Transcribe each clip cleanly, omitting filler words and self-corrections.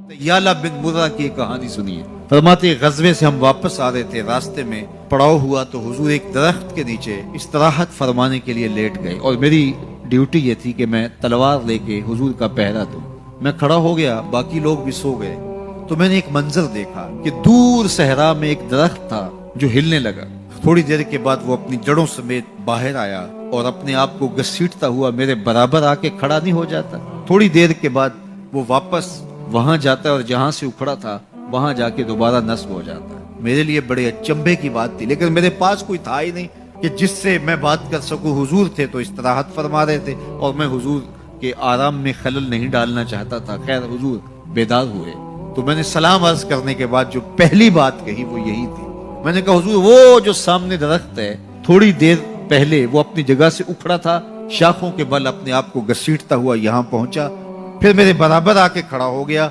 याला बिन मुर्रा की कहानी सुनिए। फरमाते गजवे से हम वापस आ रहे थे, रास्ते में पड़ाव हुआ तो हुजूर एक दरख्त के नीचे इस्तराहत फरमाने के लिए लेट गए और मेरी ड्यूटी ये थी कि मैं तलवार लेके हुजूर का पहरा दूं। मैं खड़ा हो गया, बाकी लोग भी सो गए, तो मैंने एक मंजर देखा कि दूर सहरा में एक दरख्त था जो हिलने लगा। थोड़ी देर के बाद वो अपनी जड़ों समेत बाहर आया और अपने आप को घसीटता हुआ मेरे बराबर आके खड़ा नहीं हो जाता। थोड़ी देर के बाद वो वापस वहां जाता है और जहां से उखड़ा था वहां जाके दोबारा नस्ब हो जाता है। मेरे लिए बड़े अचंभे की बात थी, लेकिन मेरे पास कोई था ही नहीं कि जिससे मैं बात कर सकूं। हुजूर थे तो इस्तराहत फरमा रहे थे और मैं हुजूर के आराम में खलल नहीं डालना चाहता था। खैर हुजूर बेदार हुए तो मैंने सलाम अर्ज करने के बाद जो पहली बात कही वो यही थी। मैंने कहा हुजूर वो जो सामने दरख्त है थोड़ी देर पहले वो अपनी जगह से उखड़ा था, शाखों के बल अपने आप को घसीटता हुआ यहाँ पहुंचा, फिर मेरे बराबर आके खड़ा हो गया,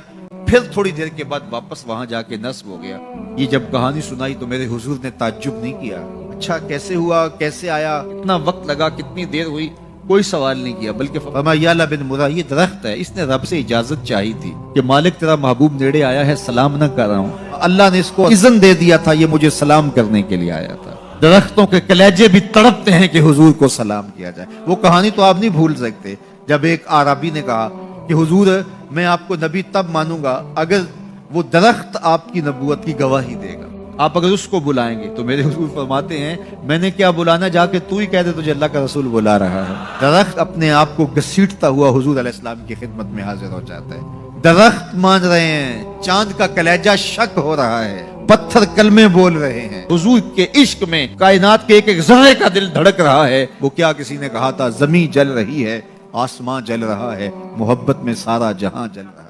फिर थोड़ी देर के बाद वापस वहां जाके नस्ब हो गया। ये जब कहानी सुनाई तो मेरे हुजूर ने ताज्जुब नहीं किया, अच्छा कैसे हुआ, कैसे आया, कितना वक्त लगा, कितनी देर हुई, कोई सवाल नहीं किया, बल्कि फरमाया याला बिन मुर्रा ये दरख्त है, इसने रब से इजाजत चाही थी कि मालिक तेरा महबूब नेड़े आया है, सलाम न कर रहा हूँ। अल्लाह ने इसको इज़्न दे दिया था, ये मुझे सलाम करने के लिए आया था। दरख्तों के कलेजे भी तड़पते हैं कि हुजूर को सलाम किया जाए। वो कहानी तो आप नहीं भूल सकते जब एक आरबी ने कहा कि हुजूर मैं आपको नबी तब मानूंगा अगर वो दरख्त आपकी नबूवत की गवाही देगा, आप अगर उसको बुलाएंगे। तो मेरे हुजूर फरमाते हैं मैंने क्या बुलाना, जाके तू ही कह दे तुझे अल्लाह का रसूल बुला रहा है। दरख्त अपने आप को घसीटता हुआ हुजूर अलैहिस्सलाम की खिदमत में हाजिर हो जाता है। दरख्त मान रहे हैं, चांद का कलेजा शक हो रहा है, पत्थर कलमे बोल रहे हैं, हुजूर के इश्क में कायनात के एक एक ज़र्रे का दिल धड़क रहा है। वो क्या किसी ने कहा था, ज़मीं जल रही है, आसमां जल रहा है, मोहब्बत में सारा जहां जल रहा है।